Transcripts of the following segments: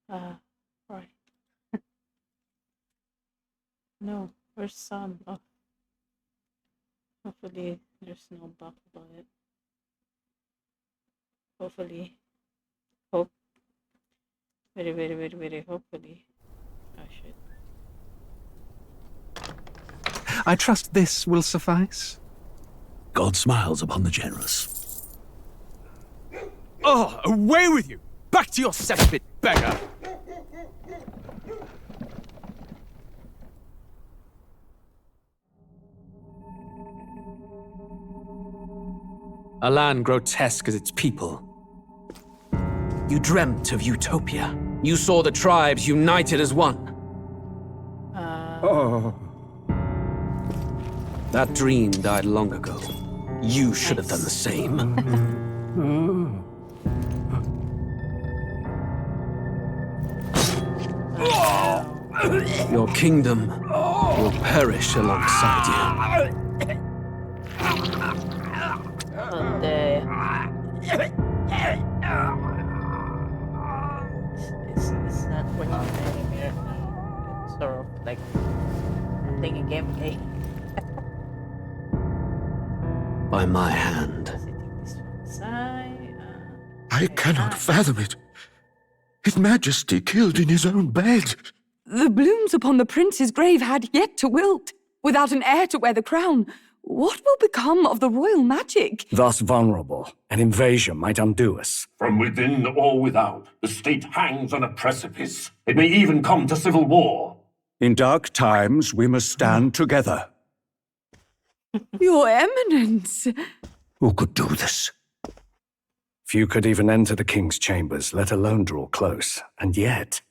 Right. No, where's Sam? Oh, hopefully there's no bug about it. Hopefully. Hope. Very, hopefully. Oh, shit. I trust this will suffice. God smiles upon the generous. Oh, away with you! Back to your cesspit, beggar! A land grotesque as its people. You dreamt of utopia. You saw the tribes united as one. That dream died long ago. You should have done the same. Your kingdom will perish alongside you. Oh, it's not working anymore. It's sort of like playing a game. By my hand. I cannot fathom it. His Majesty killed in his own bed. The blooms upon the prince's grave had yet to wilt. Without an heir to wear the crown, what will become of the royal magic? Thus vulnerable, an invasion might undo us. From within or without, the state hangs on a precipice. It may even come to civil war. In dark times, we must stand together. Your Eminence! Who could do this? Few could even enter the king's chambers, let alone draw close. And yet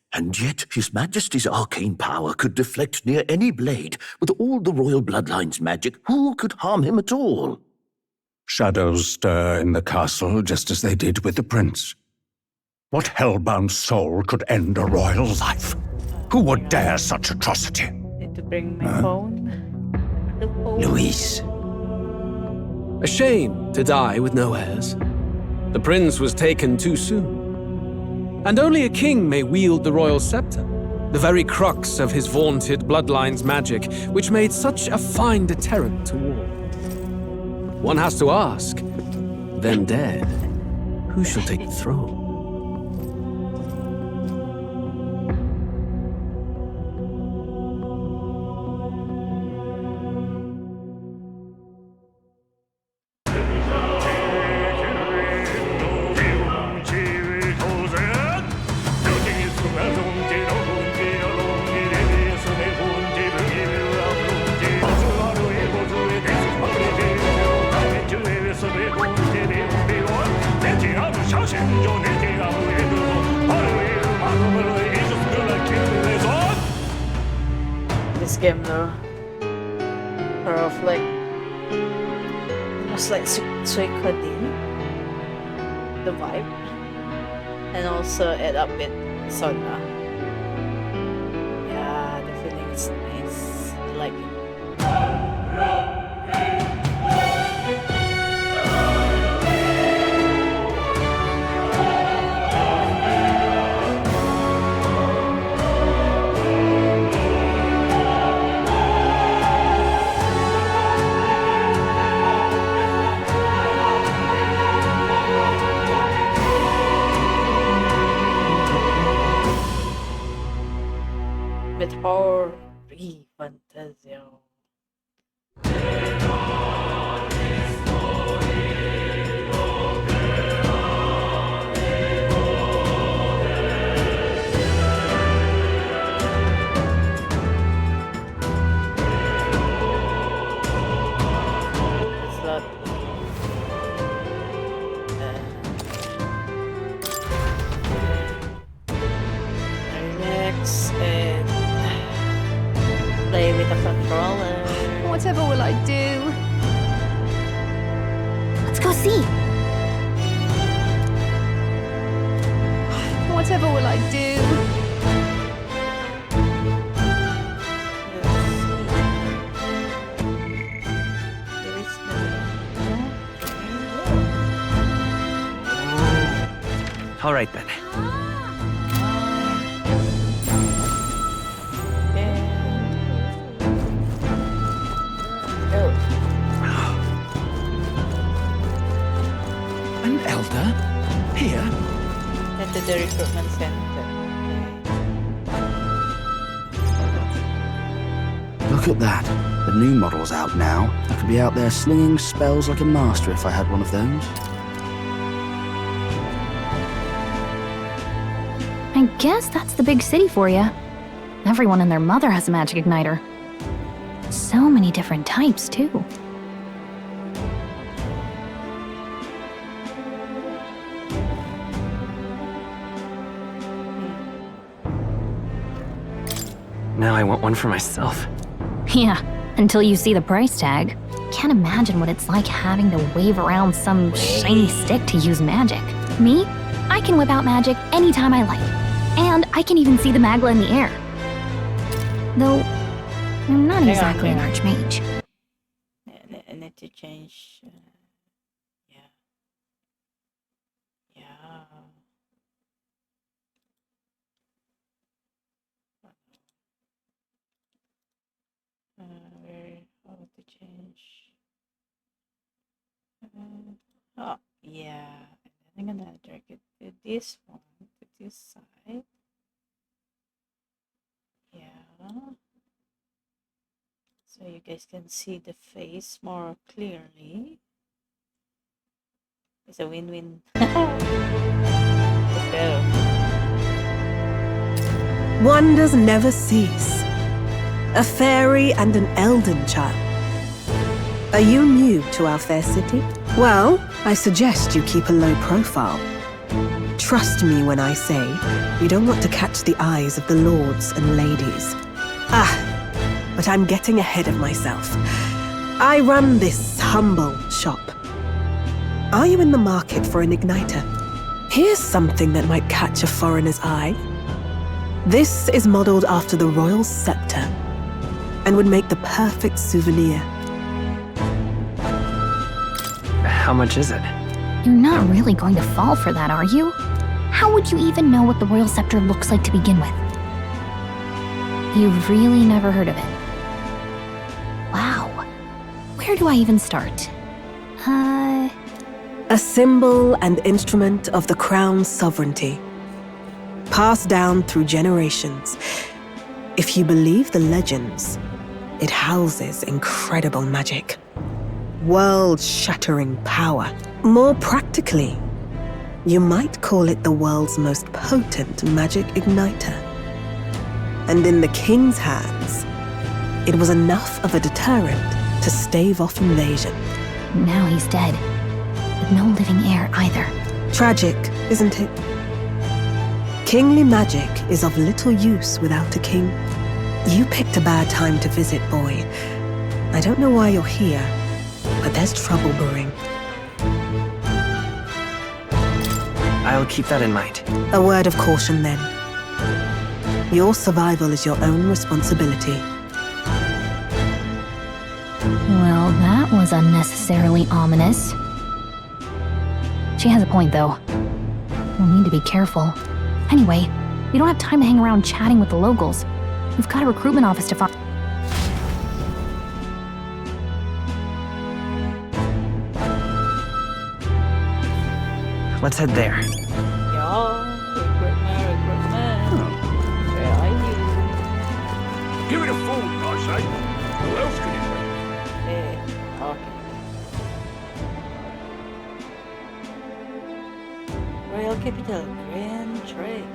His Majesty's arcane power could deflect near any blade. With all the royal bloodline's magic, who could harm him at all? shadows stir in the castle just as they did with the prince. What hellbound soul could end a royal life? Who would dare such atrocity? Need to bring my phone. The phone. Luis. A shame to die with no heirs. The prince was taken too soon. And only a king may wield the royal scepter, the very crux of his vaunted bloodline's magic, which made such a fine deterrent to war. One has to ask, then dead, who shall take the throne? This game though, sort of like almost like Suikoden, the vibe, and also add up with Sona. Yeah, the feeling is nice. I like it. With horror, Refantazio. It's not. Relax and play with the controller. Whatever will I do? Let's go see. Whatever will I do? All right then. order? Here? Head to the recruitment center. Look at that. The new model's out now. I could be out there slinging spells like a master if I had one of those. I guess that's the big city for you. Everyone and their mother has a magic igniter. So many different types, too. Now I want one for myself. Yeah, until you see the price tag. Can't imagine what it's like having to wave around some shiny stick to use magic. Me? I can whip out magic anytime I like. And I can even see the magla in the air. Though, I'm not exactly an archmage. I need to change. Yeah. How to change? Oh, yeah. I'm gonna drag it to this one, to this side. Yeah. So you guys can see the face more clearly. It's a win-win. Wonders never cease. A fairy and an elden child. Are you new to our fair city? Well, I suggest you keep a low profile. Trust me when I say you don't want to catch the eyes of the lords and ladies. But I'm getting ahead of myself. I run this humble shop. Are you in the market for an igniter? Here's something that might catch a foreigner's eye. This is modeled after the royal scepter and would make the perfect souvenir. How much is it? You're not really going to fall for that, are you? How would you even know what the royal scepter looks like to begin with? You've really never heard of it. Wow. Where do I even start? A symbol and instrument of the crown's sovereignty. Passed down through generations. If you believe the legends, it houses incredible magic. World-shattering power. More practically, you might call it the world's most potent magic igniter. And in the king's hands, it was enough of a deterrent to stave off invasion. Now he's dead. With no living heir either. Tragic, isn't it? Kingly magic is of little use without a king. You picked a bad time to visit, boy. I don't know why you're here, but there's trouble brewing. I'll keep that in mind. A word of caution, then. Your survival is your own responsibility. Well, that was unnecessarily ominous. She has a point, though. We'll need to be careful. Anyway, we don't have time to hang around chatting with the locals. We've got a recruitment office to find. Let's head there. Recruitment. Where are you? Give it a fool, I say. Who else can it Okay. Royal Capital, Grand Trade.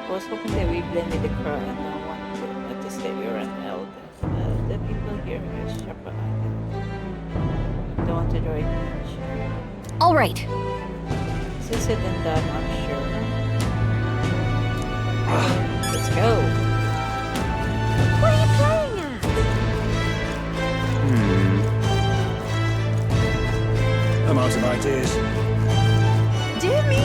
I was hoping that we blended the crowd and I wanted to say we were an elder. The people here are sharper items. Don't want to draw attention. All right. Is this it and done? I'm sure. Let's go. What are you playing at? I'm out of ideas. Dear me!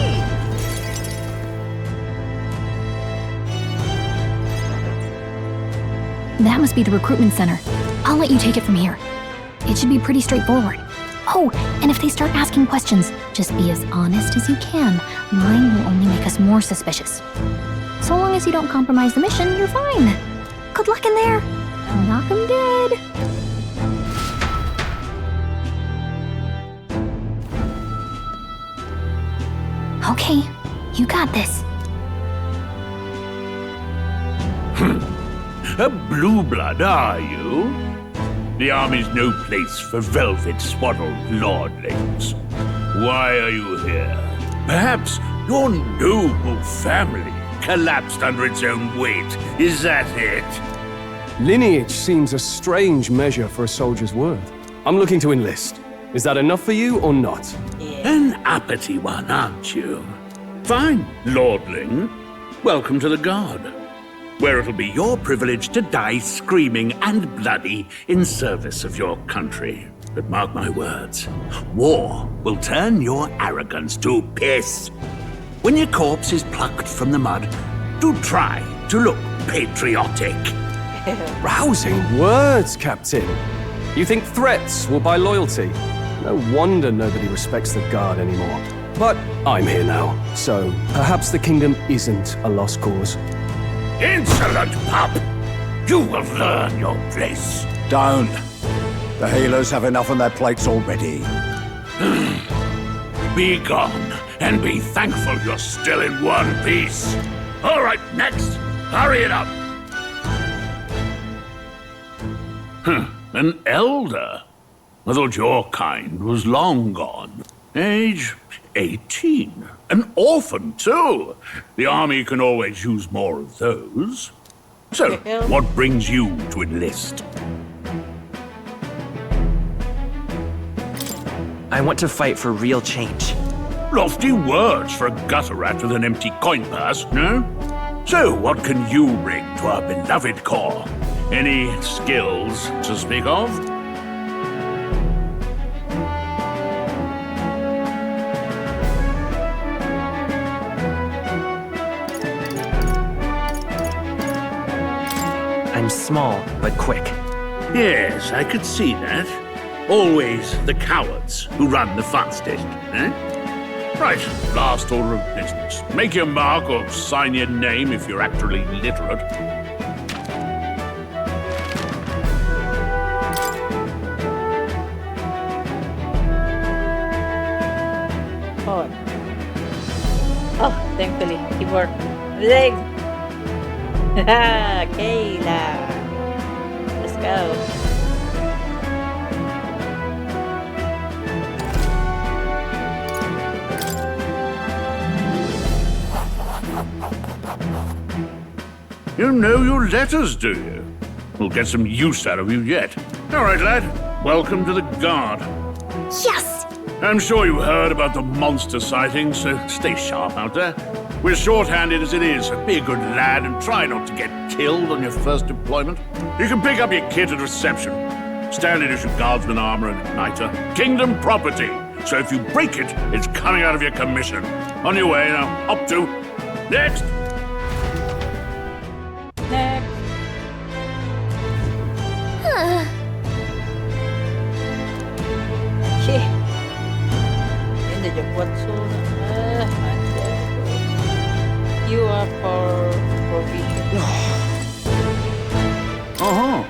That must be the recruitment center. I'll let you take it from here. It should be pretty straightforward. Oh, and if they start asking questions, just be as honest as you can. Lying will only make us more suspicious. So long as you don't compromise the mission, you're fine. Good luck in there. Knock 'em dead. Okay, you got this. A blue blood, are you? The army's no place for velvet-swaddled lordlings. Why are you here? Perhaps your noble family collapsed under its own weight. Is that it? Lineage seems a strange measure for a soldier's worth. I'm looking to enlist. Is that enough for you or not? An uppity one, aren't you? Fine, lordling. Welcome to the Guard, where it'll be your privilege to die screaming and bloody in service of your country. But mark my words, war will turn your arrogance to piss. When your corpse is plucked from the mud, do try to look patriotic. Rousing words, Captain. You think threats will buy loyalty? No wonder nobody respects the Guard anymore. But I'm here now, so perhaps the kingdom isn't a lost cause. Insolent pup! You will learn your place. Don't. The healers have enough on their plates already. Be gone, and be thankful you're still in one piece. All right, next. Hurry it up. An elder? I thought your kind was long gone. Age 18. An orphan, too. The army can always use more of those. So, what brings you to enlist? I want to fight for real change. Lofty words for a gutter rat with an empty coin purse, no? So, what can you bring to our beloved corps? Any skills to speak of? I'm small, but quick. Yes, I could see that. Always the cowards who run the fastest, eh? Right, last order of business. Make your mark or sign your name if you're actually literate. Oh, thankfully, keyboard. Leg! Haha, Kayla! Let's go. You know your letters, do you? We'll get some use out of you yet. All right, lad. Welcome to the Guard. Yes! I'm sure you heard about the monster sightings, so stay sharp out there. We're short-handed as it is, so be a good lad and try not to get killed on your first deployment. You can pick up your kit at reception. Standard issue guardsman armor and igniter. Kingdom property. So if you break it, it's coming out of your commission. On your way now. Up to. Next! Next. Hindi Jokotsu. You are for provision. Uh-huh.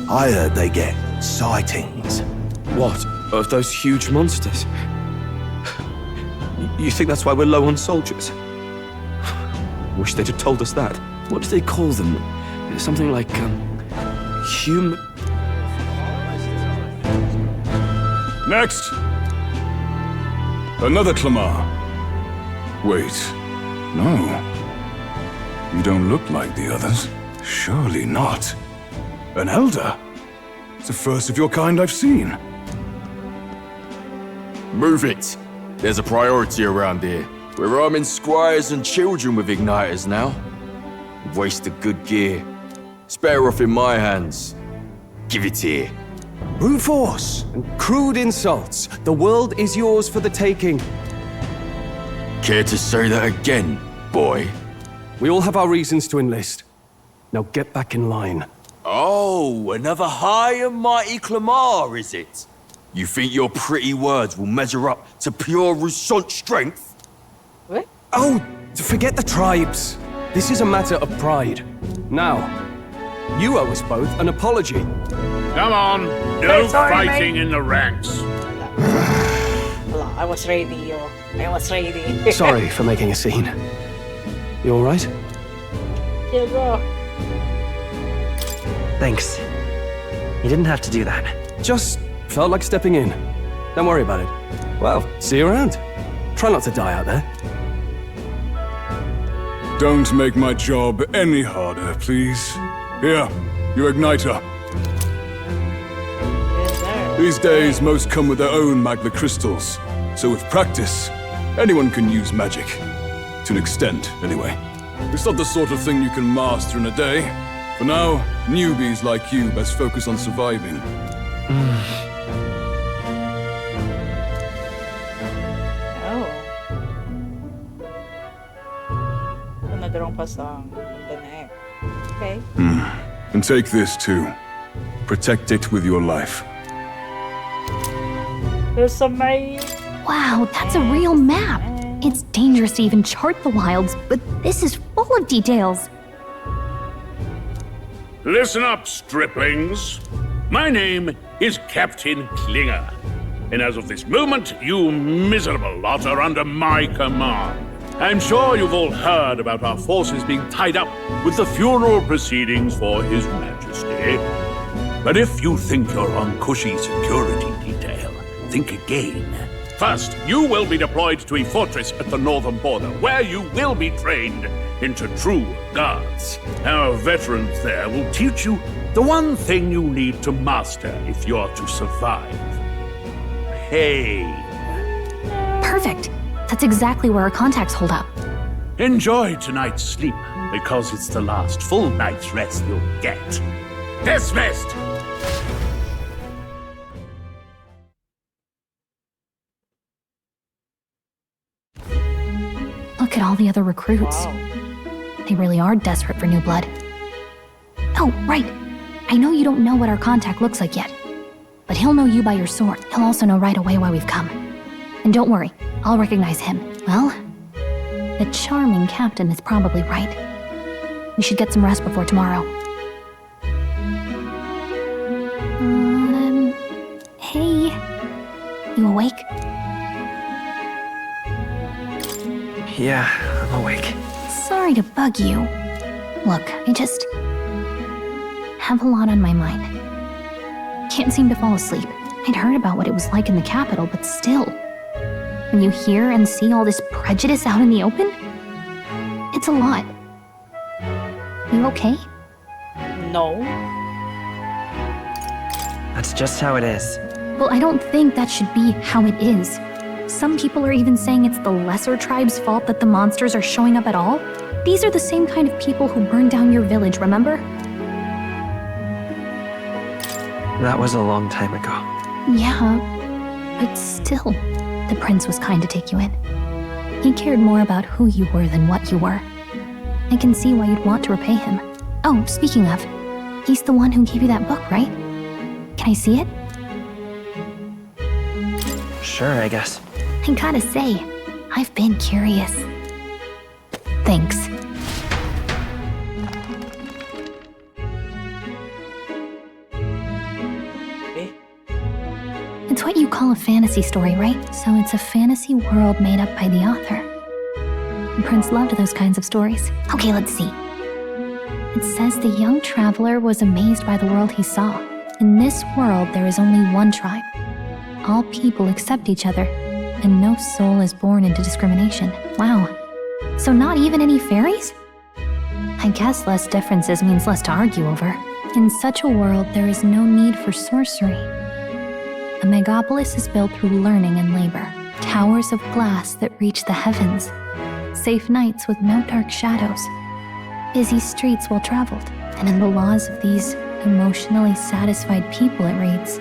I heard they get sightings. What? Of those huge monsters? You think that's why we're low on soldiers? Wish they'd have told us that. What do they call them? Something like, human... Next! Another Clamar. Wait. No. You don't look like the others. Surely not. An elder? It's the first of your kind I've seen. Move it. There's a priority around here. We're arming squires and children with igniters now. Waste of good gear. It's better off in my hands. Give it here. Brute force and crude insults. The world is yours for the taking. Care to say that again, boy? We all have our reasons to enlist. Now get back in line. Oh, another high and mighty Clamar, is it? You think your pretty words will measure up to pure Rousseau strength? What? Oh, forget the tribes. This is a matter of pride. Now, you owe us both an apology. Come on, no fighting in the ranks. I was ready, yo. I was ready. Sorry for making a scene. You alright? Yeah, bro. Thanks. You didn't have to do that. Just felt like stepping in. Don't worry about it. Well, see you around. Try not to die out there. Don't make my job any harder, please. Here, your igniter. These days, most come with their own magna crystals. So with practice, anyone can use magic. To an extent, anyway. It's not the sort of thing you can master in a day. For now, newbies like you best focus on surviving. Okay. And take this too. Protect it with your life. There's some maze. Wow, that's a real map. It's dangerous to even chart the wilds, but this is full of details. Listen up, striplings. My name is Captain Klinger. And as of this moment, you miserable lot are under my command. I'm sure you've all heard about our forces being tied up with the funeral proceedings for His Majesty. But if you think you're on cushy security detail, think again. First, you will be deployed to a fortress at the northern border, where you will be trained into true guards. Our veterans there will teach you the one thing you need to master if you're to survive. Pain. Perfect. That's exactly where our contacts hold up. Enjoy tonight's sleep, because it's the last full night's rest you'll get. Dismissed! Look at all the other recruits. They really are desperate for new blood. Oh, right. I know you don't know what our contact looks like yet, but he'll know you by your sword. He'll also know right away why we've come. And don't worry, I'll recognize him. Well, the charming captain is probably right. We should get some rest before tomorrow. Hey. You awake? Yeah, I'm awake. Sorry to bug you. Look, I just have a lot on my mind. Can't seem to fall asleep. I'd heard about what it was like in the capital, but still. When you hear and see all this prejudice out in the open, it's a lot. You okay? No. That's just how it is. Well, I don't think that should be how it is. Some people are even saying it's the lesser tribe's fault that the monsters are showing up at all. These are the same kind of people who burned down your village, remember? That was a long time ago. Yeah, but still, the prince was kind to take you in. He cared more about who you were than what you were. I can see why you'd want to repay him. Oh, speaking of, he's the one who gave you that book, right? Can I see it? Sure, I guess. I gotta say, I've been curious. Thanks. It's what you call a fantasy story, right? So it's a fantasy world made up by the author. The prince loved those kinds of stories. Okay, let's see. It says the young traveler was amazed by the world he saw. In this world, there is only one tribe. All people accept each other, and no soul is born into discrimination. Wow. So not even any fairies? I guess less differences means less to argue over. In such a world, there is no need for sorcery. A megapolis is built through learning and labor. Towers of glass that reach the heavens. Safe nights with no dark shadows. Busy streets well traveled. And in the laws of these emotionally satisfied people, it reads,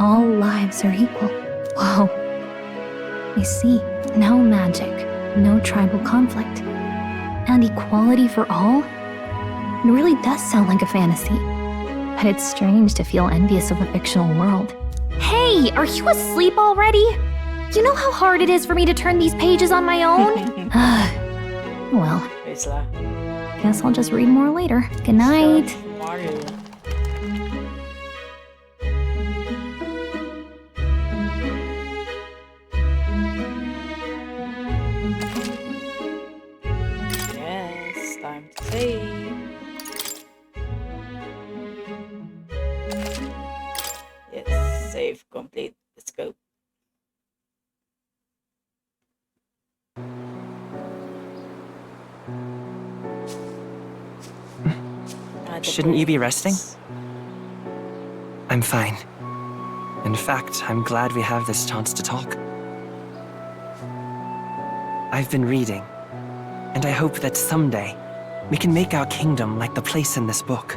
all lives are equal. Whoa. You see, no magic, no tribal conflict, and equality for all? It really does sound like a fantasy. But it's strange to feel envious of a fictional world. Hey, are you asleep already? You know how hard it is for me to turn these pages on my own? Well, guess I'll just read more later. Good night. Yes, time to save. Yes, save complete. Let's go. Shouldn't you be resting? I'm fine. In fact, I'm glad we have this chance to talk. I've been reading, and I hope that someday we can make our kingdom like the place in this book.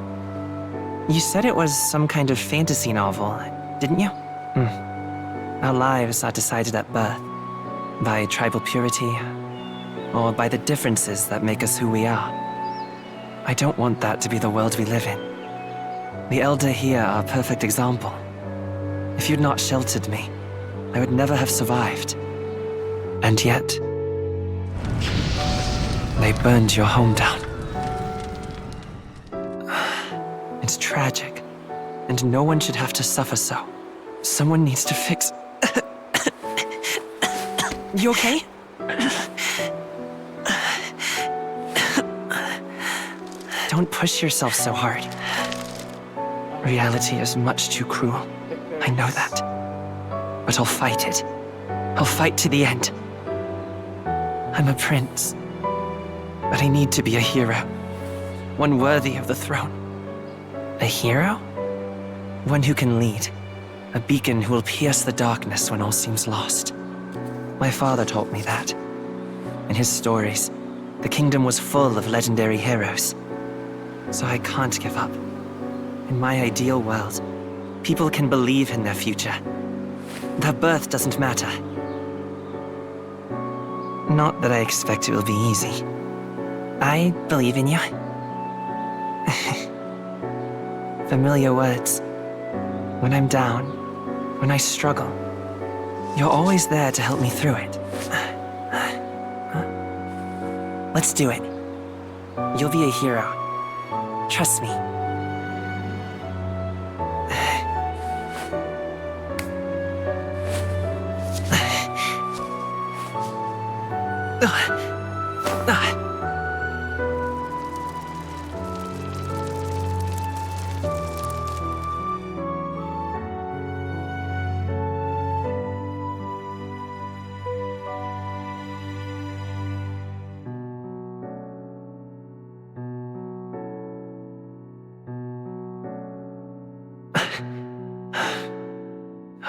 You said it was some kind of fantasy novel, didn't you? Our lives are decided at birth, by tribal purity, or by the differences that make us who we are. I don't want that to be the world we live in. The Elder here are a perfect example. If you'd not sheltered me, I would never have survived. And yet, they burned your home down. It's tragic, and no one should have to suffer so. Someone needs to fix... You okay? Don't push yourself so hard. Reality is much too cruel. I know that. But I'll fight it. I'll fight to the end. I'm a prince. But I need to be a hero. One worthy of the throne. A hero? One who can lead. A beacon who will pierce the darkness when all seems lost. My father taught me that. In his stories, the kingdom was full of legendary heroes. So I can't give up. In my ideal world, people can believe in their future. Their birth doesn't matter. Not that I expect it will be easy. I believe in you. Familiar words. When I'm down, when I struggle, you're always there to help me through it. Let's do it. You'll be a hero. Trust me.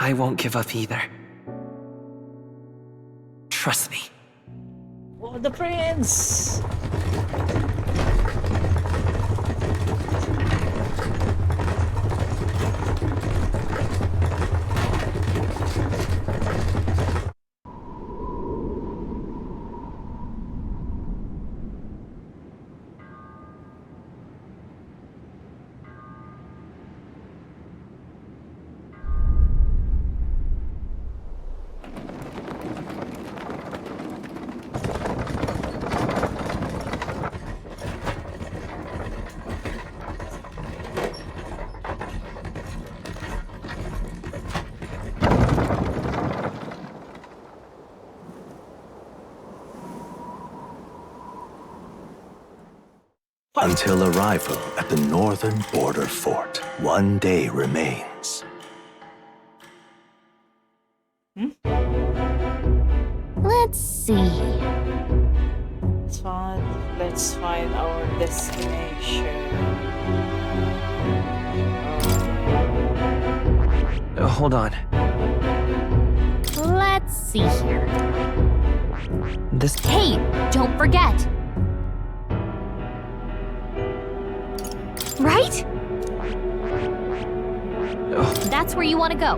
I won't give up either. Trust me. Oh, the prince! Until arrival at the northern border fort, one day remains. Let's see. Let's find our destination. Hold on. Let's see here. This... Hey, don't forget! Right? That's where you want to go.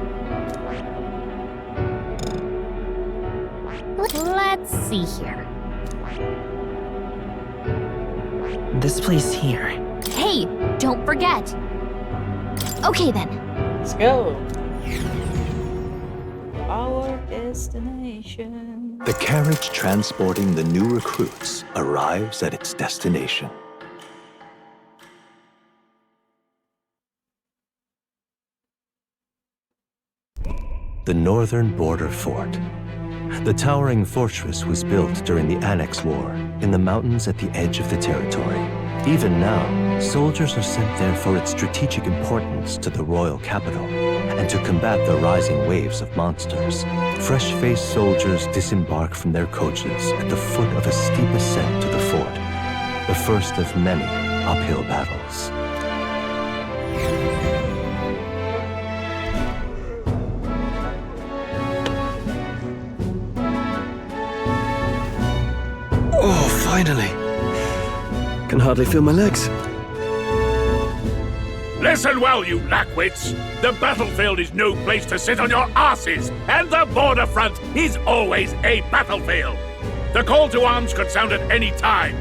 Let's see here. This place here. Hey, don't forget. Okay then. Let's go. our destination. The carriage transporting the new recruits arrives at its destination. The northern border fort. The towering fortress was built during the Annex War in the mountains at the edge of the territory. Even now, soldiers are sent there for its strategic importance to the royal capital and to combat the rising waves of monsters. Fresh-faced soldiers disembark from their coaches at the foot of a steep ascent to the fort, the first of many uphill battles. Oh, finally. Can hardly feel my legs. Listen well, you lackwits! The battlefield is no place to sit on your asses, and the border front is always a battlefield. The call to arms could sound at any time.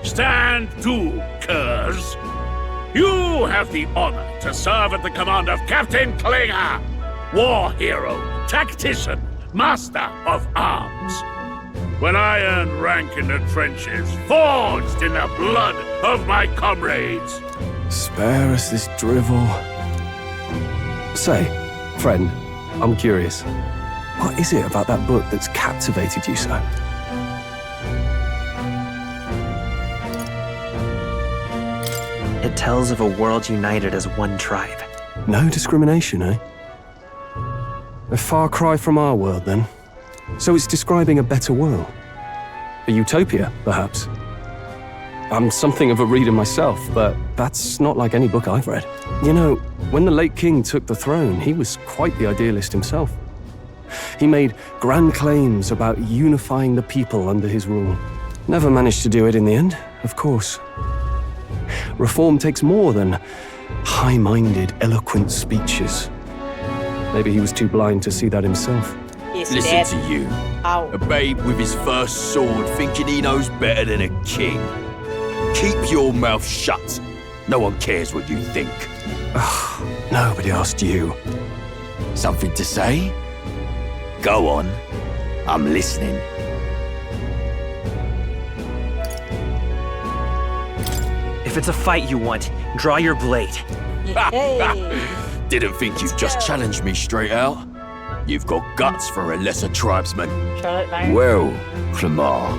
Stand to, curs. You have the honor to serve at the command of Captain Kayla, war hero, tactician, master of arms. When I earned rank in the trenches, forged in the blood of my comrades. Spare us this drivel. Say, friend, I'm curious. What is it about that book that's captivated you so? It tells of a world united as one tribe. No discrimination, eh? A far cry from our world, then. So it's describing a better world. A utopia, perhaps. I'm something of a reader myself, but that's not like any book I've read. You know, when the late king took the throne, he was quite the idealist himself. He made grand claims about unifying the people under his rule. Never managed to do it in the end, of course. Reform takes more than high-minded, eloquent speeches. Maybe he was too blind to see that himself. Listen to you. A babe with his first sword thinking he knows better than a king. Keep your mouth shut. No one cares what you think. Nobody asked you. Something to say? Go on. I'm listening. If it's a fight you want, draw your blade. Didn't think you'd just challenge me straight out. You've got guts for a lesser tribesman. Well, Clemar,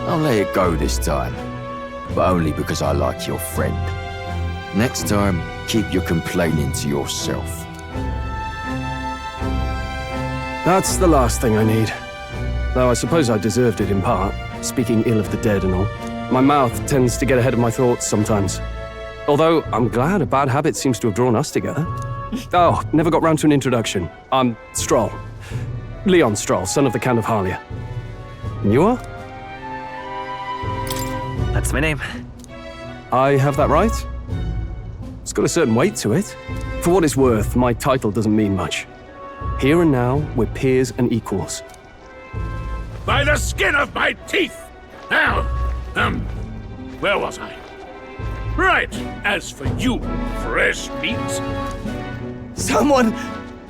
I'll let it go this time. But only because I like your friend. Next time, keep your complaining to yourself. That's the last thing I need. Though I suppose I deserved it in part, speaking ill of the dead and all. My mouth tends to get ahead of my thoughts sometimes. Although, I'm glad a bad habit seems to have drawn us together. Oh, never got round to an introduction. I'm Stroll. Leon Stroll, son of the Count of Harlia. And you are? That's my name. I have that right? It's got a certain weight to it. For what it's worth, my title doesn't mean much. Here and now, we're peers and equals. By the skin of my teeth! Now, where was I? Right, as for you, fresh meat. Someone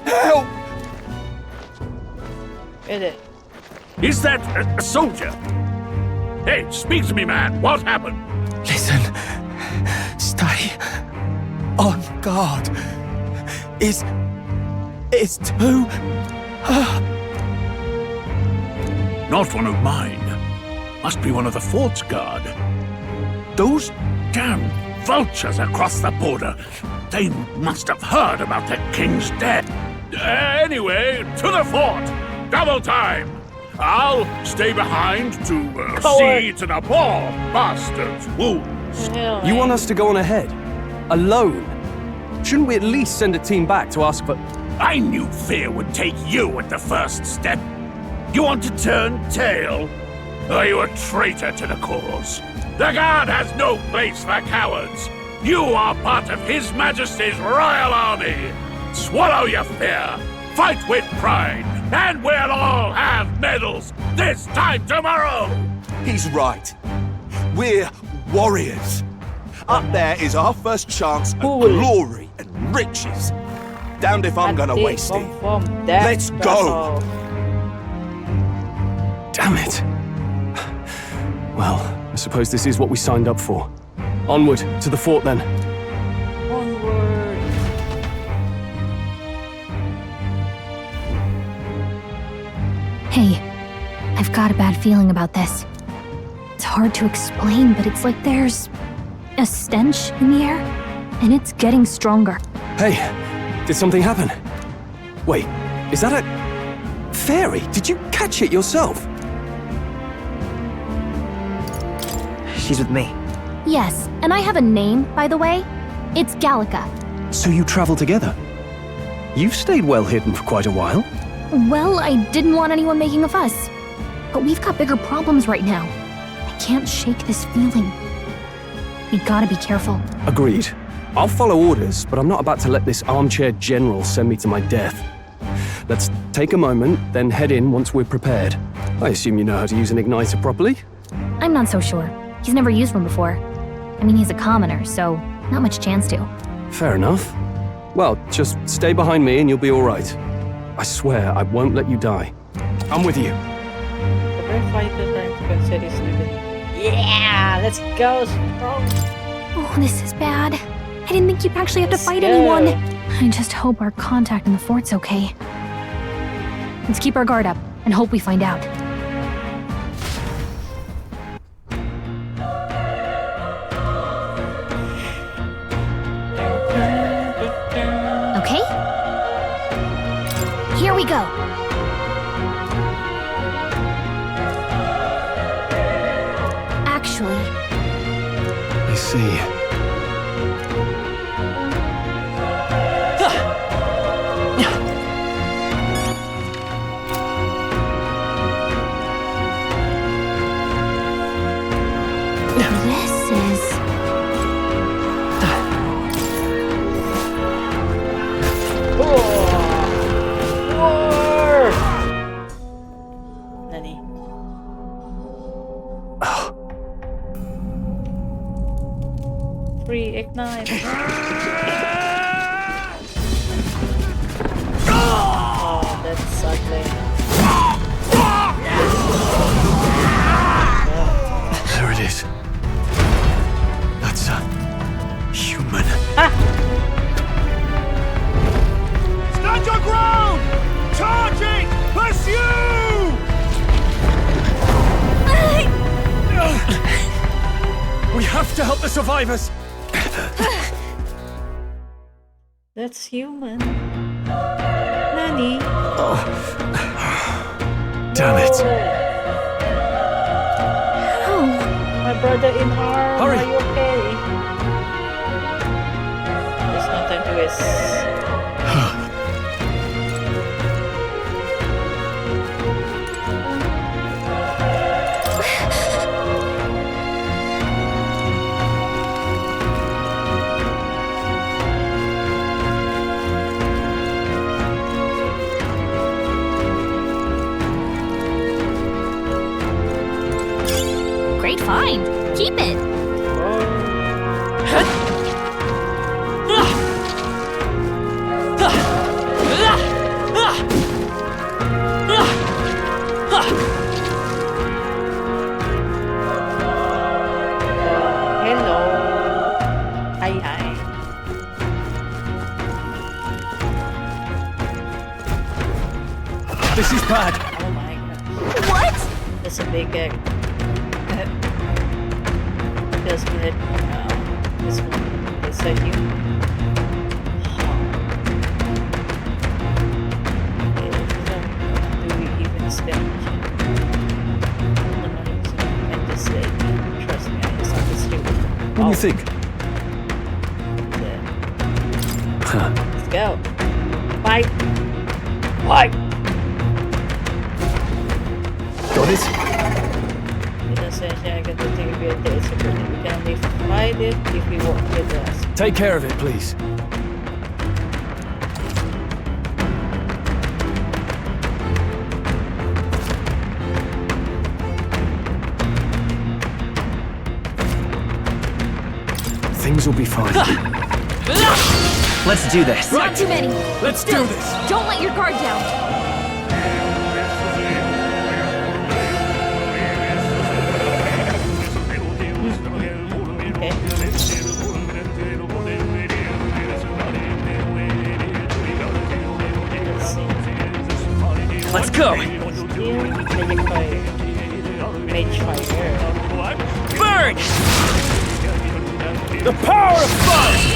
help! Is that a soldier? Hey, speak to me, man. What happened? Listen. Stay on guard. It's too... Not one of mine. Must be one of the fort's guard. Those damn vultures across the border. They must have heard about the king's death. Anyway, to the fort. Double time. I'll stay behind to see to the poor bastard's wounds. You want us to go on ahead? Alone? Shouldn't we at least send a team back to ask for... I knew fear would take you at the first step. You want to turn tail? Are you a traitor to the cause? The Guard has no place for cowards. You are part of His Majesty's Royal Army. Swallow your fear. Fight with pride. And we'll all have medals this time tomorrow. He's right. We're warriors. Up there is our first chance at glory and riches. Damned if I'm gonna waste it. Let's go! Damn it. Well, I suppose this is what we signed up for. Onward, to the fort then. Onward. Hey, I've got a bad feeling about this. It's hard to explain, but it's like there's a stench in the air, and it's getting stronger. Hey, did something happen? Wait, is that a fairy? Did you catch it yourself? She's with me. Yes, and I have a name, by the way. It's Gallica. So you travel together? You've stayed well hidden for quite a while. Well, I didn't want anyone making a fuss. But we've got bigger problems right now. I can't shake this feeling. We gotta be careful. Agreed. I'll follow orders, but I'm not about to let this armchair general send me to my death. Let's take a moment, then head in once we're prepared. I assume you know how to use an igniter properly? I'm not so sure. He's never used one before. I mean, he's a commoner, so not much chance to. Fair enough. Well, just stay behind me and you'll be all right. I swear I won't let you die. I'm with you. Yeah, let's go, strong. Oh, this is bad. I didn't think you'd actually have to fight anyone. I just hope our contact in the fort's okay. Let's keep our guard up and hope we find out. Okay? Here we go. Actually, I see. this is... War! Nani? Free ignite. Oh, that's ugly. There it is. That's a human. Stand your ground! Charging! Pursue! We have to help the survivors! That's human. Nani? Damn it. My brother in harm. Hurry. Are you okay? There's no time to waste. Great find. Keep it. Hello. Hi, hi. This is bad. Oh my god. What? That's a big egg. Feels good. This one is a human. Do we even stand? And just say, trust me, it's not this human. What do you think? Let's go. Fight. Fight. Got it? I got to take a bit of we can only fight it if we walk with us. Take care of it, please. Things will be fine. Let's do this. Not too many. Let's Still, do this. Don't let your guard down. Let's go. Burn! The power of fire!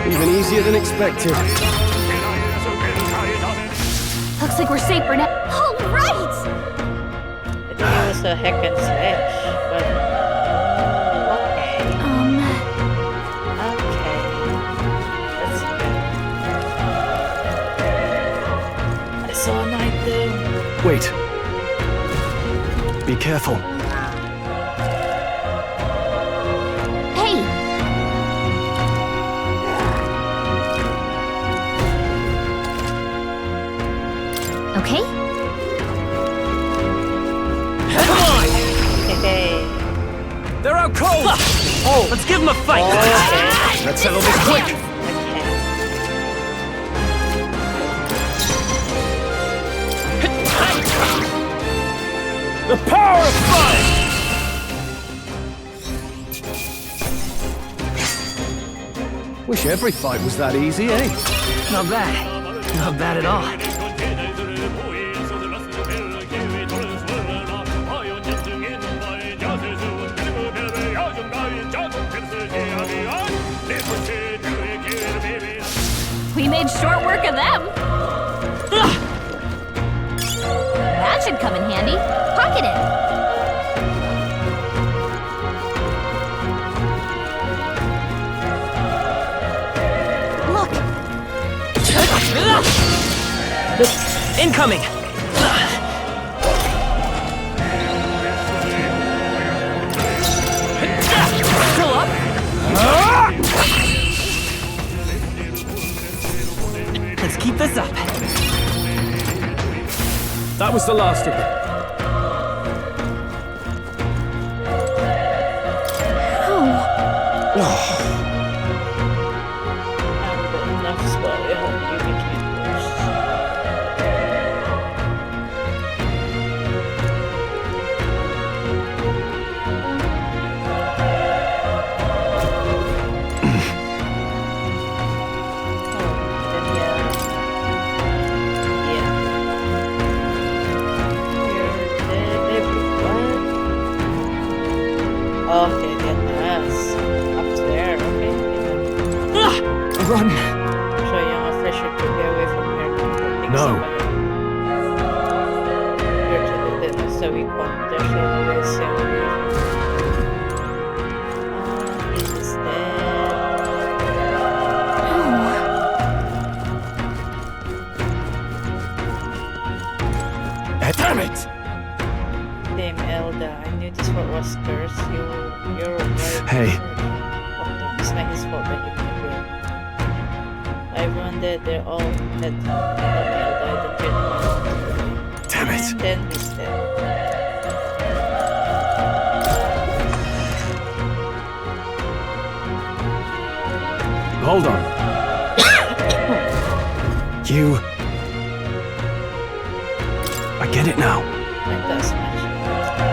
Even easier than expected. Looks like we're safe for now. All right! I think it was a hack and slash, but okay. Okay. That's good. I saw an item. Wait. Be careful. Hey! Okay? Come on! Hey. They're out cold! Oh, let's give them a fight! Okay. Let's settle this quick! The power of fire! Wish every fight was that easy, eh? Not bad. Not bad at all. We made short work of them. That should come in handy. Pocket it. Look. Incoming! Still up? Let's keep this up. That was the last of them. Okay, then that's up there, okay? Run! So young a fresher could get away from here. No. Here to the dinner, so we come. There's no way to away from he's dead. Damn it! Damn Elda, I knew this one was cursed. You're right. Hey. It's not his fault that you can do it. Everyone dead, they're all dead. Elda, Damn it. And then he's dead. Hold on. You... I get it now. That does much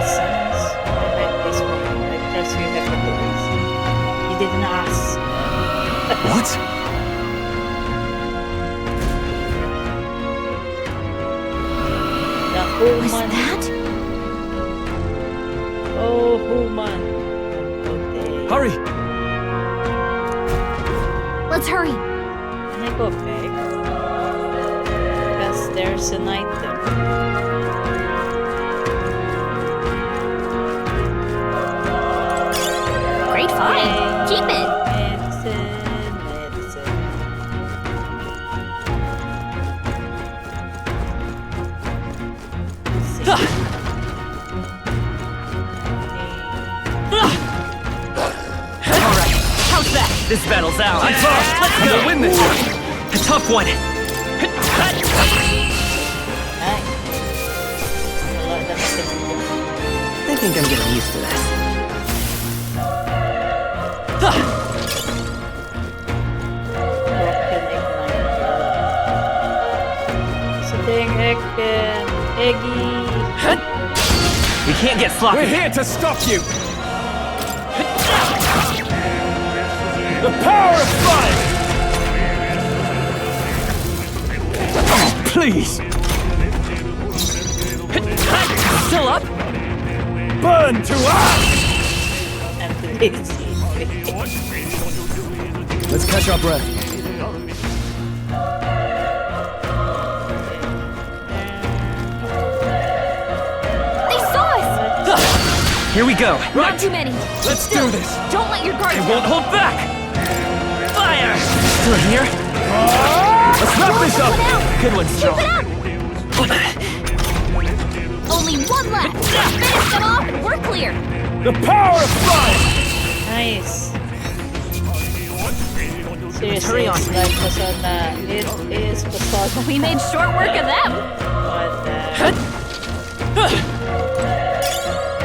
sense. I like this one. I trust you have a good reason. You didn't ask. What? The human. that? Oh, human. Okay. Hurry! Let's hurry. Can I go back? Because there's an item. Great find. Keep it. Alright, how's that? This battle's out. Let's go! We'll win this! A tough one! I think I'm getting used to this. a thing, Eggy. We can't get sloppy. We're here to stop you! The power of fire! Oh, please! Still up? Burn to ash! Let's catch our breath. They saw us! Here we go. Not too many. Let's do this. Don't let your guard I down. won't hold back. Fire! Still here? Let's wrap this up. Good one, Strong. Keep it up. Only one left. Finish them off. We're clear. The power of fire! Nice. Seriously, Hurry on. it's like Persona. It is Persona. We made short work of them. What the?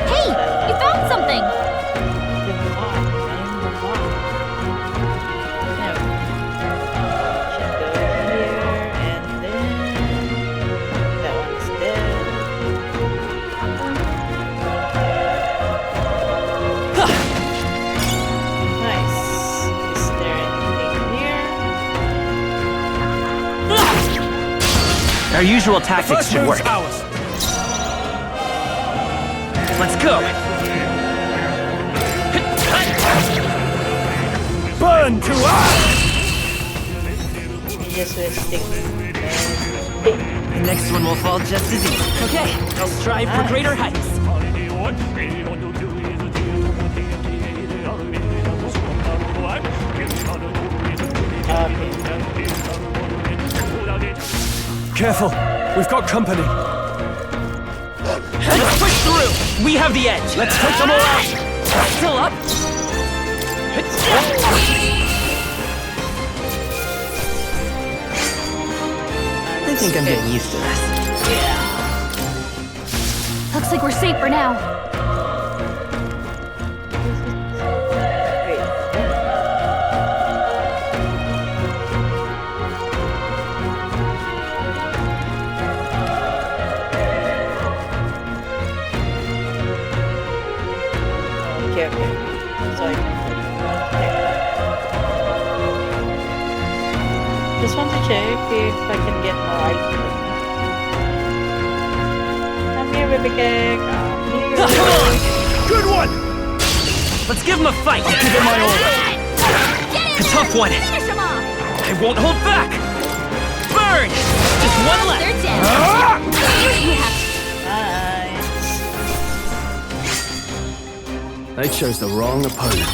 Hey, you found something. Our usual tactics should work. Ours. Let's go. Burn to ash! Just wasting. The next one will fall just as easy. Okay, I'll strive for greater heights. Careful, we've got company. Let's push through. We have the edge. Let's take them all out. Still up? I think I'm getting used to this. Looks like we're safe for now. Just want to check if I can get more items. Come here, baby cake. Come here. Good one! Let's give him a fight. I'll give him my all. A tough one. Finish them off. I won't hold back. Burn! Just one left. They're dead. You have They chose the wrong opponent.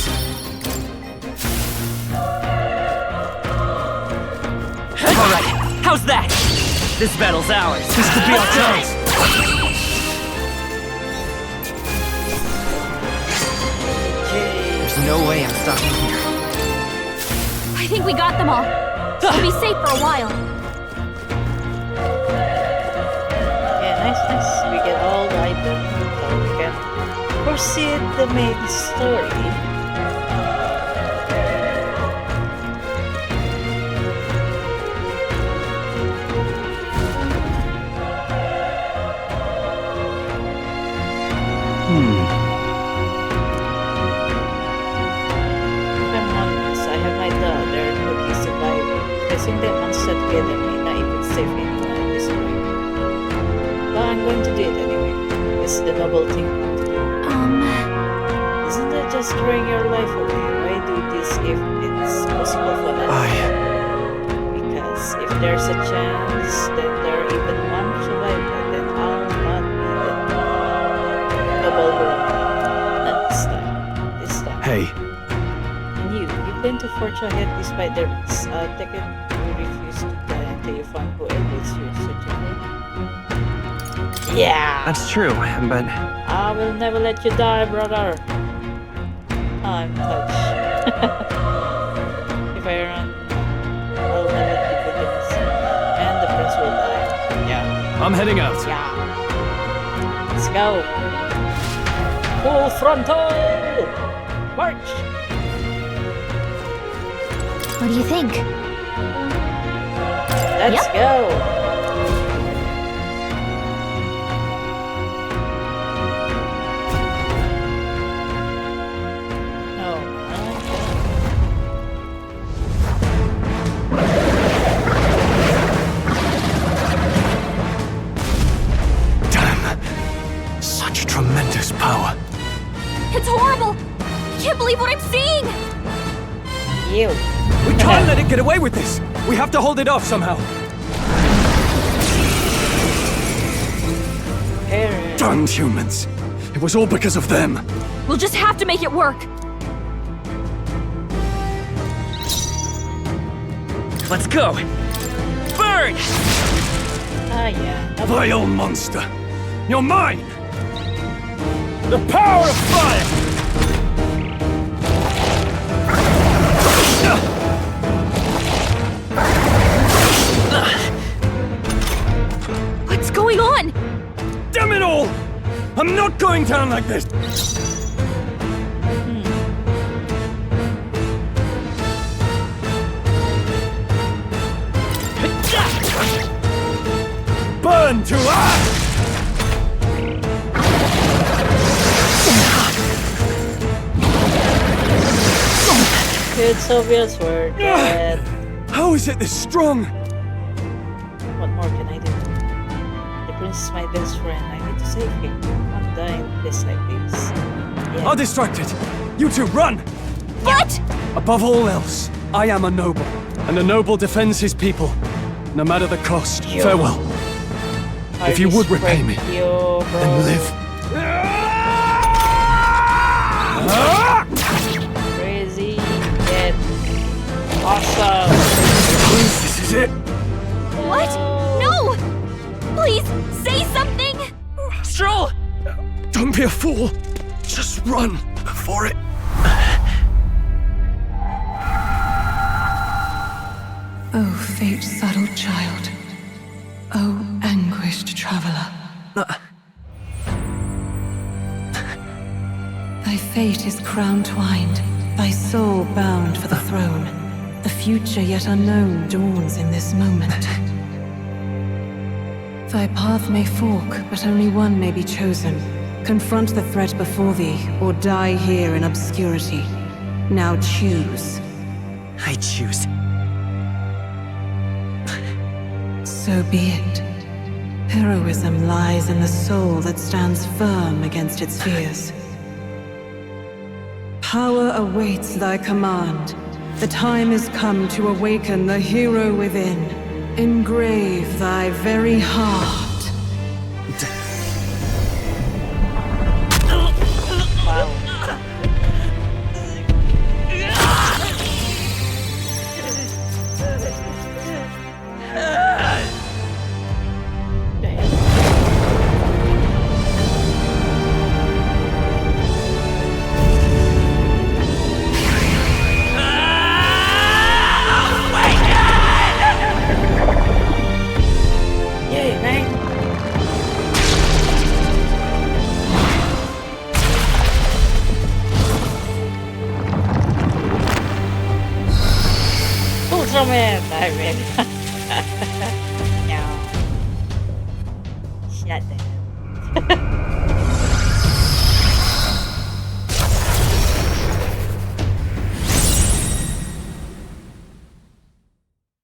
All right, how's that? This battle's ours. This could be our chance. There's no way I'm stopping here. I think we got them all. We'll be safe for a while. Yeah, nice. We get all the items, so we can proceed the main story. I have my daughter who is surviving. Facing the monster together may not even save anyone this way. But I'm going to do it anyway. It's the noble thing to do. Isn't that just throwing your life away? Why do this if it's possible for us? Because if there's a chance that there are even one survivor, then I'll not be the noble one. Not this time. This time. Hey. You plan to forge ahead despite their ticket. You refuse to die until you find whoever is you searching for. Yeah! That's true, but I will never let you die, brother. I'm touched. If I run, I'll never be begins. And the prince will die. Yeah. I'm heading out. Yeah. Let's go. Full frontal! March! What do you think? Let's go. horrible! I can't believe what I'm seeing! You. We can't let it get away with this! We have to hold it off somehow! Damned humans! It was all because of them! We'll just have to make it work! Let's go! Burn! Ah, yeah. Vile monster! You're mine! The power of fire! What's going on? Damn it all! I'm not going down like this! Burn to ash! Good Soviets were dead. How is it this strong? What more can I do? The prince is my best friend. I need to save him. I'm dying this like this. Yeah. I'll distract it. You two, run! What? Above all else, I am a noble, and a noble defends his people, no matter the cost. Farewell. If you would repay me, then live. Crazy yet awesome. This is it. What? No! Please, say something! Stroll! Don't be a fool. Just run for it. Oh, fate-saddled child. Oh, anguished traveler. Thy fate is crown-twined, thy soul bound for the throne. The future yet unknown dawns in this moment. Thy path may fork, but only one may be chosen. Confront the threat before thee, or die here in obscurity. Now choose. I choose. So be it. Heroism lies in the soul that stands firm against its fears. Power awaits thy command. The time is come to awaken the hero within. Engrave thy very heart. Ultraman! I mean. No. Shut down.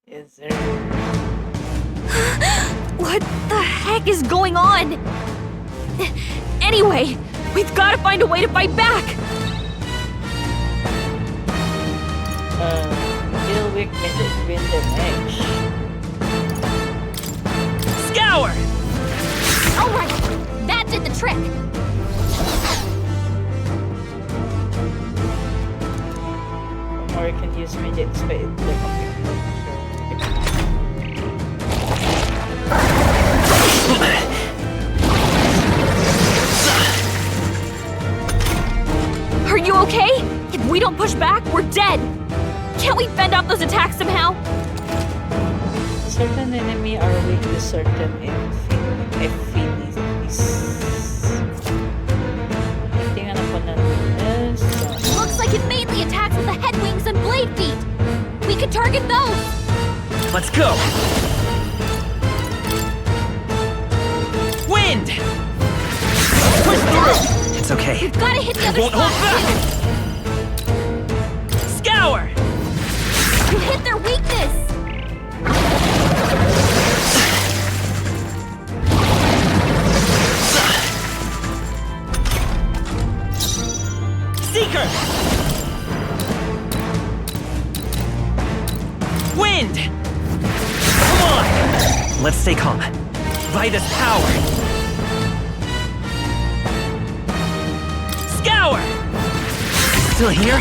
Is there... What the heck is going on? Anyway, we've got to find a way to fight back! Deal with the edge. Scour! Alright, that did the trick! Or you can use magic spade. Are you okay? If we don't push back, we're dead! Can't we fend off those attacks somehow? Certain enemy are weak to certain affinities. Tingnan ako na this. Looks like it mainly attacks with the head wings and blade feet. We could target those. Let's go! Wind! Push through! It's okay. We've got to hit the other Won't hold spot, back! Scour! You hit their weakness! come. By this power. Scour! Still here?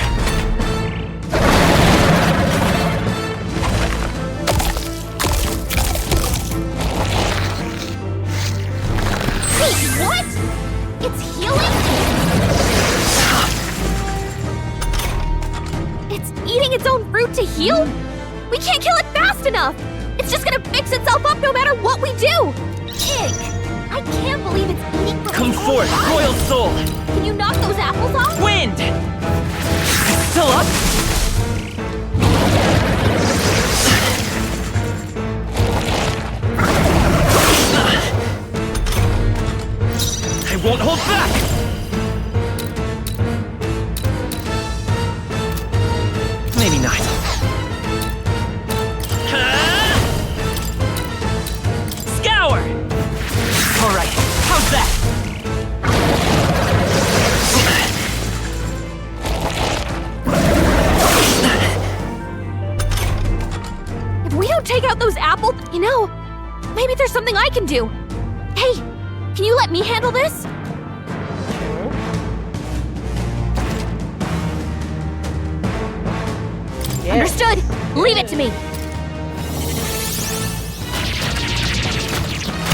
Wait, what? It's healing? It's eating its own fruit to heal? We can't kill it fast enough! It's just gonna fix itself up no matter what we do! Ig! I can't believe it's eating from Come its own forth, body. royal soul! Can you knock those apples off? Wind! Still up? I won't hold back! Maybe not. Scour! All right, how's that? If we don't take out those apples, maybe there's something I can do. Hey, can you let me handle this? Yeah. Understood. Leave it to me.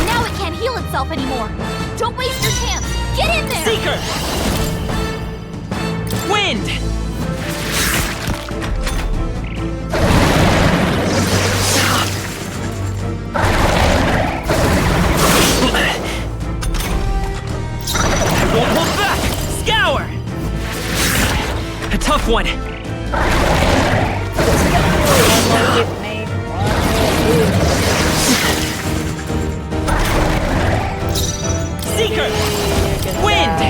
Now it can't heal itself anymore. Don't waste your chance. Get in there. Seeker! Wind! I won't hold back! Scour! A tough one. Seeker! Wind!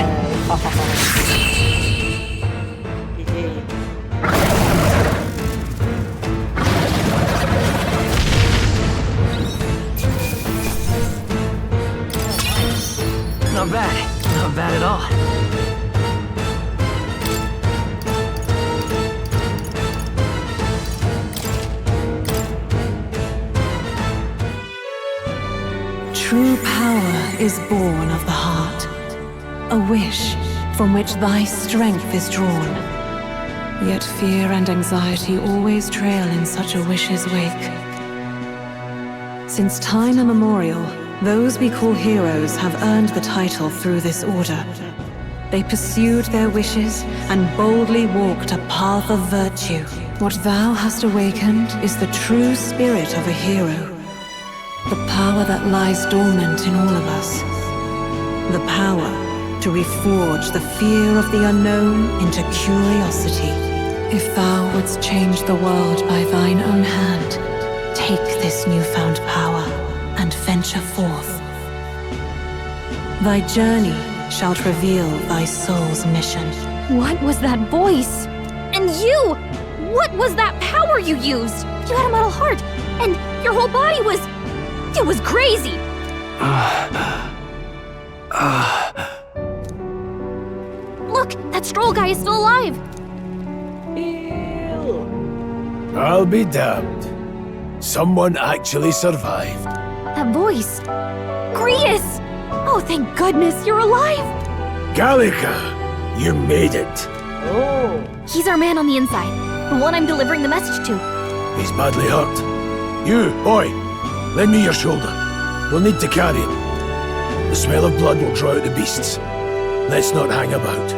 Not bad. Not bad at all. True power is born of the heart, a wish from which thy strength is drawn. Yet fear and anxiety always trail in such a wish's wake. Since time immemorial, those we call heroes have earned the title through this order. They pursued their wishes and boldly walked a path of virtue. What thou hast awakened is the true spirit of a hero. The power that lies dormant in all of us. The power to reforge the fear of the unknown into curiosity. If thou wouldst change the world by thine own hand, take this newfound power and venture forth. Thy journey shalt reveal thy soul's mission. What was that voice? And you! What was that power you used? You had a metal heart, and your whole body was... It was crazy! Look, that Stroll guy is still alive! I'll be damned. Someone actually survived. That voice... Grius! Oh, thank goodness you're alive! Gallica, you made it. Oh. He's our man on the inside, the one I'm delivering the message to. He's badly hurt. You, boy, lend me your shoulder. We'll need to carry him. The smell of blood will draw out the beasts. Let's not hang about.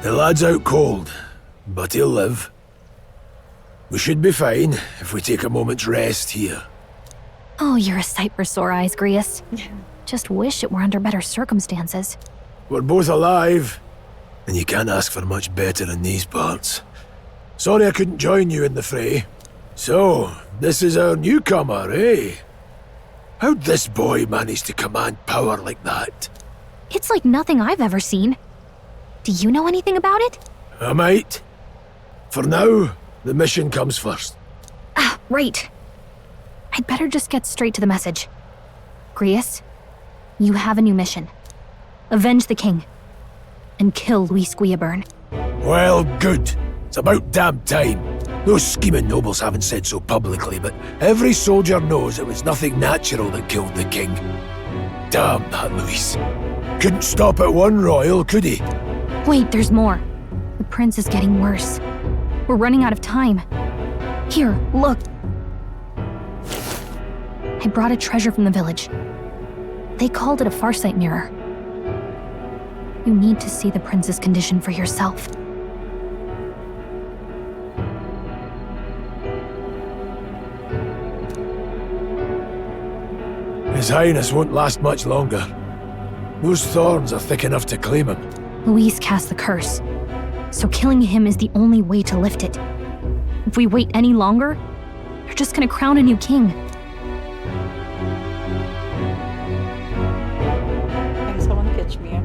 The lad's out cold, but he'll live. We should be fine if we take a moment's rest here. Oh, you're a sight for sore eyes, Grius. Just wish it were under better circumstances. We're both alive, and you can't ask for much better in these parts. Sorry I couldn't join you in the fray. So, this is our newcomer, eh? How'd this boy manage to command power like that? It's like nothing I've ever seen. Do you know anything about it? I might. For now, the mission comes first. Ah, right. I'd better just get straight to the message. Grius, you have a new mission. Avenge the king. And kill Louis Squiaburn. Well, good. It's about damn time. Those scheming nobles haven't said so publicly, but every soldier knows it was nothing natural that killed the king. Damn that Luis. Couldn't stop at one royal, could he? Wait, there's more. The prince is getting worse. We're running out of time. Here, look. I brought a treasure from the village. They called it a farsight mirror. You need to see the prince's condition for yourself. His Highness won't last much longer. Those thorns are thick enough to claim him. Luis cast the curse, so killing him is the only way to lift it. If we wait any longer, they're just gonna crown a new king. Can someone catch me up?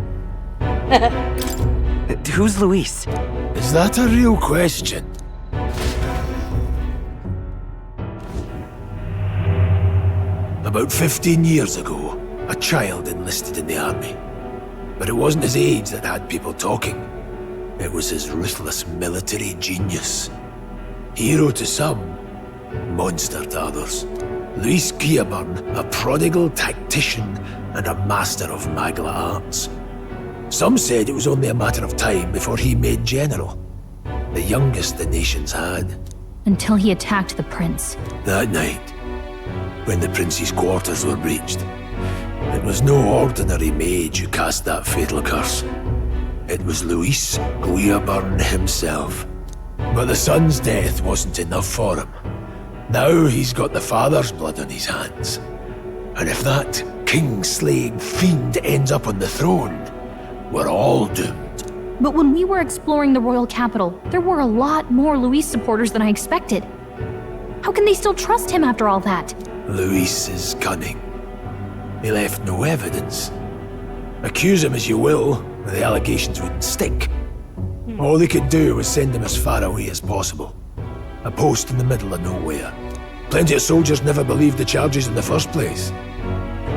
Who's Luis? Is that a real question? About 15 years ago, a child enlisted in the army. But it wasn't his age that had people talking. It was his ruthless military genius. Hero to some, monster to others. Luis Guillaburn, a prodigal tactician and a master of magla arts. Some said it was only a matter of time before he made general. The youngest the nations had. Until he attacked the prince. That night, when the prince's quarters were breached, it was no ordinary mage who cast that fatal curse. It was Luis Guillaburn himself. But the son's death wasn't enough for him. Now he's got the father's blood on his hands. And if that king-slaying fiend ends up on the throne, we're all doomed. But when we were exploring the royal capital, there were a lot more Luis supporters than I expected. How can they still trust him after all that? Luis is cunning. He left no evidence. Accuse him as you will, the allegations wouldn't stick. All they could do was send him as far away as possible. A post in the middle of nowhere. Plenty of soldiers never believed the charges in the first place.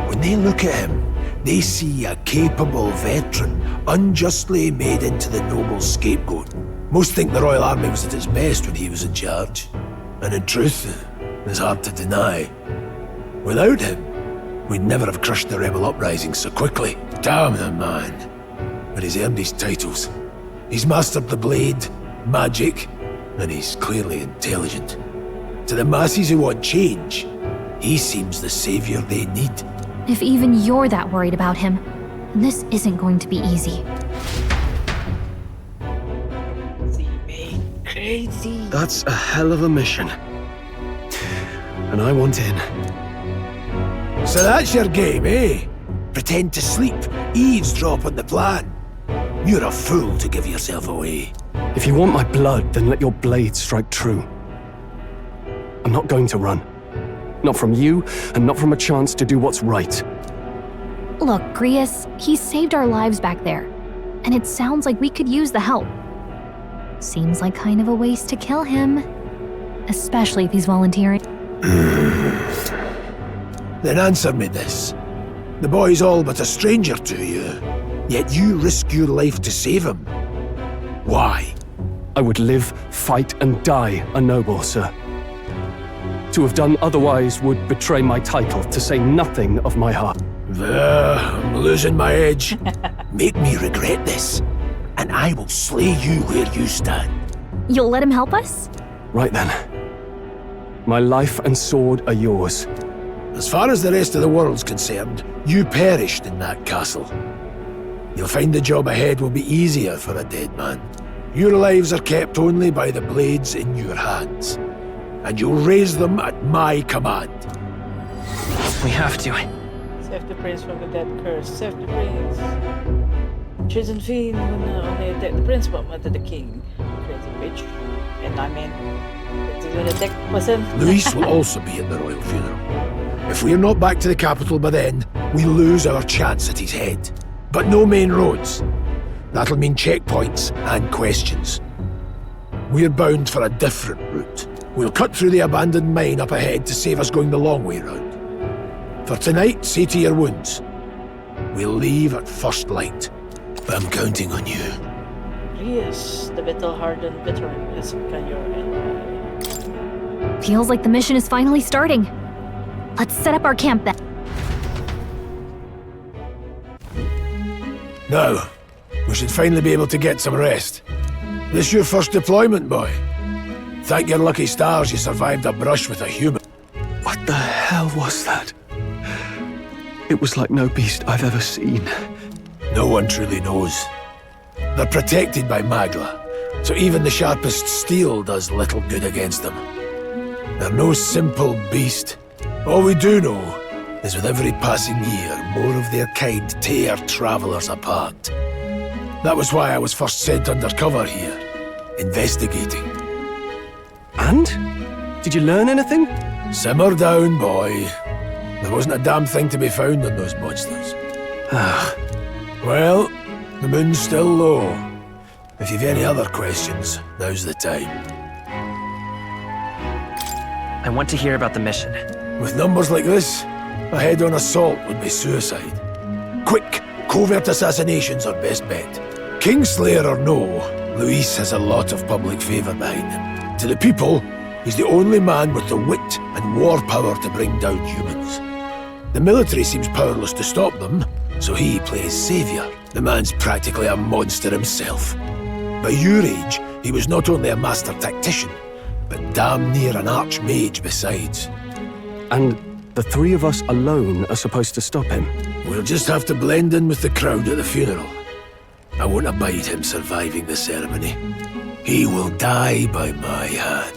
When they look at him, they see a capable veteran unjustly made into the noble's scapegoat. Most think the Royal Army was at its best when he was in charge. And in truth, it's hard to deny. Without him, we'd never have crushed the rebel uprising so quickly. Damn the man. But he's earned his titles. He's mastered the blade, magic, and he's clearly intelligent. To the masses who want change, he seems the savior they need. If even you're that worried about him, then this isn't going to be easy. Crazy. That's a hell of a mission. And I want in. So that's your game, eh? Pretend to sleep, eavesdrop on the plan. You're a fool to give yourself away. If you want my blood, then let your blade strike true. I'm not going to run. Not from you, and not from a chance to do what's right. Look, Grius, he saved our lives back there. And it sounds like we could use the help. Seems like kind of a waste to kill him. Especially if he's volunteering. Then answer me this. The boy's all but a stranger to you, yet you risk your life to save him. Why? I would live, fight, and die a noble, sir. To have done otherwise would betray my title, to say nothing of my heart. I'm losing my edge. Make me regret this, and I will slay you where you stand. You'll let him help us? Right then. My life and sword are yours. As far as the rest of the world's concerned, you perished in that castle. You'll find the job ahead will be easier for a dead man. Your lives are kept only by the blades in your hands, and you'll raise them at my command. We have to. Save the prince from the death curse. Save the prince. Treason fiend will only attack the prince but murder the king. Crazy bitch. And I mean, it's gonna attack person. Luis will also be at the royal funeral. If we're not back to the capital by then, we lose our chance at his head. But no main roads. That'll mean checkpoints and questions. We're bound for a different route. We'll cut through the abandoned mine up ahead to save us going the long way round. For tonight, see to your wounds. We'll leave at first light. I'm counting on you. Yes, the battle-hardened veteran has become your ally. Feels like the mission is finally starting. Let's set up our camp then. Now, we should finally be able to get some rest. This your first deployment, boy? Thank your lucky stars you survived a brush with a human. What the hell was that? It was like no beast I've ever seen. No one truly knows. They're protected by Magla, so even the sharpest steel does little good against them. They're no simple beast. All we do know is with every passing year, more of their kind tear travelers apart. That was why I was first sent undercover here, investigating. And? Did you learn anything? Simmer down, boy. There wasn't a damn thing to be found on those monsters. Well, the moon's still low. If you've any other questions, now's the time. I want to hear about the mission. With numbers like this, a head-on assault would be suicide. Quick, covert assassinations are best bet. Kingslayer or no, Luis has a lot of public favour behind him. To the people, he's the only man with the wit and war power to bring down humans. The military seems powerless to stop them, so he plays saviour. The man's practically a monster himself. By your age, he was not only a master tactician, but damn near an archmage besides. And the three of us alone are supposed to stop him? We'll just have to blend in with the crowd at the funeral. I won't abide him surviving the ceremony. He will die by my hand.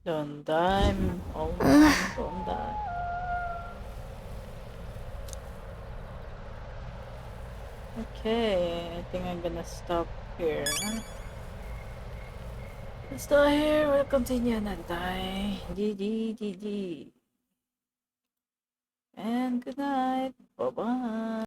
Don't die. Oh, don't die. Okay, I think I'm gonna stop here. Let's stop here. We'll continue and die. GG. And good night. Bye bye.